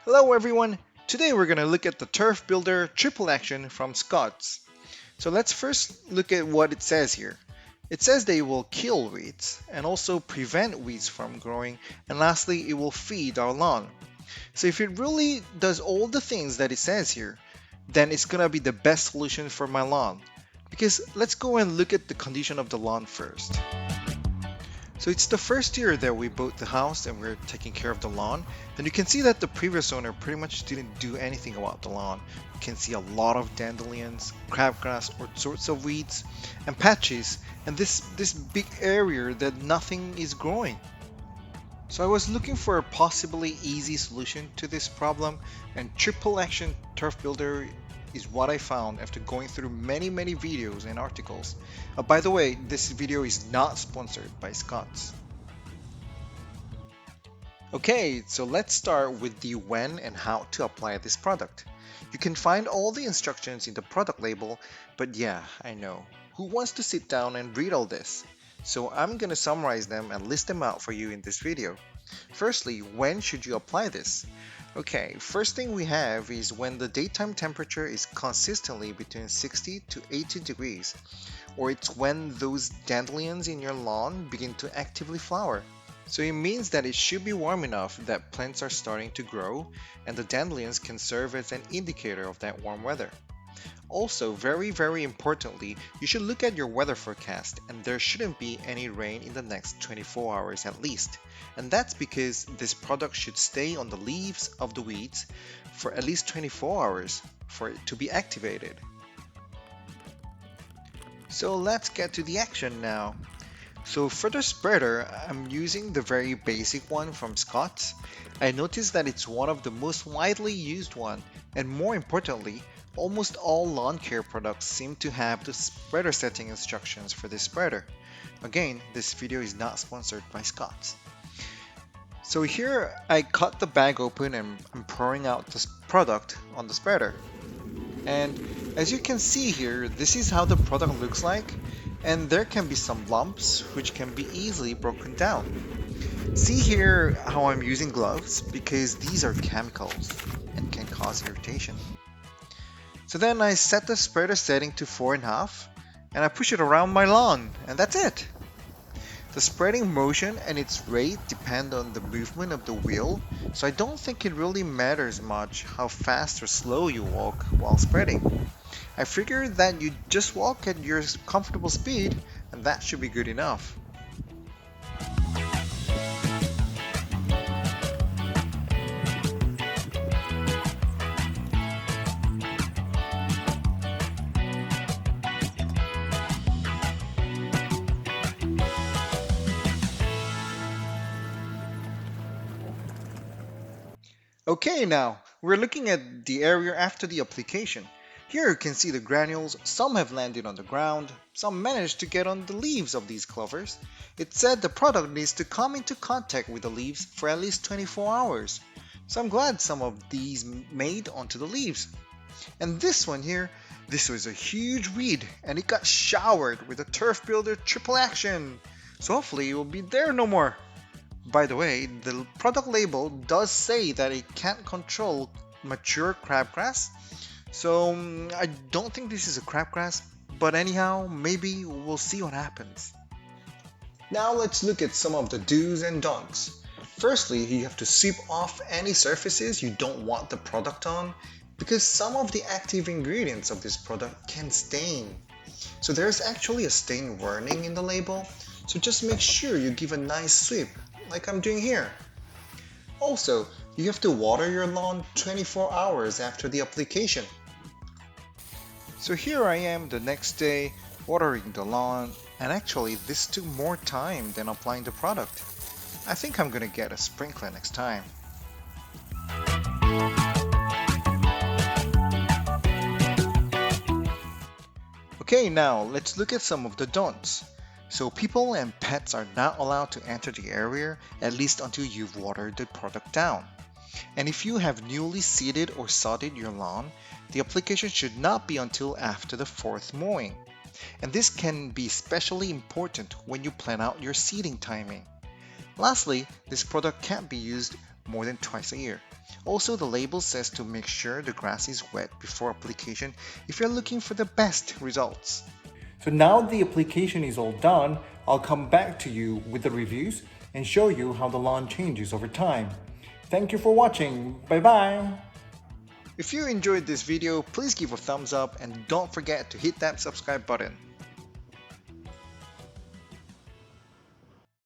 Hello everyone! Today we're going to look at the Turf Builder Triple Action from Scott's. So let's first look at what it says here. It says they will kill weeds and also prevent weeds from growing, and lastly it will feed our lawn. So if it really does all the things that it says here, then it's going to be the best solution for my lawn. Because let's go and look at the condition of the lawn first. So it's the first year that we bought the house and we're taking care of the lawn. And you can see that the previous owner pretty much didn't do anything about the lawn. You can see a lot of dandelions, crabgrass, all sorts of weeds, and patches, and this big area that nothing is growing. So I was looking for a possibly easy solution to this problem, and Triple Action Turf Builder is what I found after going through many videos and articles. By the way, this video is not sponsored by Scott's. Okay, so let's start with the when and how to apply this product. You can find all the instructions in the product label, but yeah, I know. Who wants to sit down and read all this? So I'm gonna summarize them and list them out for you in this video. Firstly, when should you apply this? Okay, first thing we have is when the daytime temperature is consistently between 60 to 80 degrees, or it's when those dandelions in your lawn begin to actively flower. So it means that it should be warm enough that plants are starting to grow, and the dandelions can serve as an indicator of that warm weather. Also, very importantly, you should look at your weather forecast, and there shouldn't be any rain in the next 24 hours at least. And that's because this product should stay on the leaves of the weeds for at least 24 hours for it to be activated. So let's get to the action now. So for the spreader, I'm using the very basic one from Scott's. I noticed that it's one of the most widely used one, and more importantly, almost all lawn care products seem to have the spreader setting instructions for this spreader. Again, this video is not sponsored by Scott's. So here I cut the bag open and I'm pouring out this product on the spreader. And as you can see here, this is how the product looks like, and there can be some lumps which can be easily broken down. See here how I'm using gloves because these are chemicals and can cause irritation. So then I set the spreader setting to 4.5 and I push it around my lawn, and that's it. The spreading motion and its rate depend on the movement of the wheel, so I don't think it really matters much how fast or slow you walk while spreading. I figured that you just walk at your comfortable speed and that should be good enough. Okay, now we're looking at the area after the application. Here you can see the granules, some have landed on the ground, some managed to get on the leaves of these clovers. It said the product needs to come into contact with the leaves for at least 24 hours. So I'm glad some of these made onto the leaves. And this one here, this was a huge weed and it got showered with a Turf Builder Triple Action. So hopefully it will be there no more. By the way, the product label does say that it can't control mature crabgrass, so I don't think this is a crabgrass, but anyhow, maybe we'll see what happens. Now let's look at some of the do's and don'ts. Firstly, you have to sweep off any surfaces you don't want the product on, because some of the active ingredients of this product can stain. So there's actually a stain warning in the label, so just make sure you give a nice sweep, like I'm doing here. Also, you have to water your lawn 24 hours after the application. So here I am the next day watering the lawn, and actually this took more time than applying the product. I think I'm gonna get a sprinkler next time. Okay, now let's look at some of the don'ts. So people and pets are not allowed to enter the area at least until you've watered the product down. And if you have newly seeded or sodded your lawn, the application should not be until after the 4th mowing. And this can be especially important when you plan out your seeding timing. Lastly, this product can't be used more than twice a year. Also, the label says to make sure the grass is wet before application if you're looking for the best results. So now the application is all done, I'll come back to you with the reviews and show you how the lawn changes over time. Thank you for watching. Bye bye. If you enjoyed this video, please give a thumbs up and don't forget to hit that subscribe button.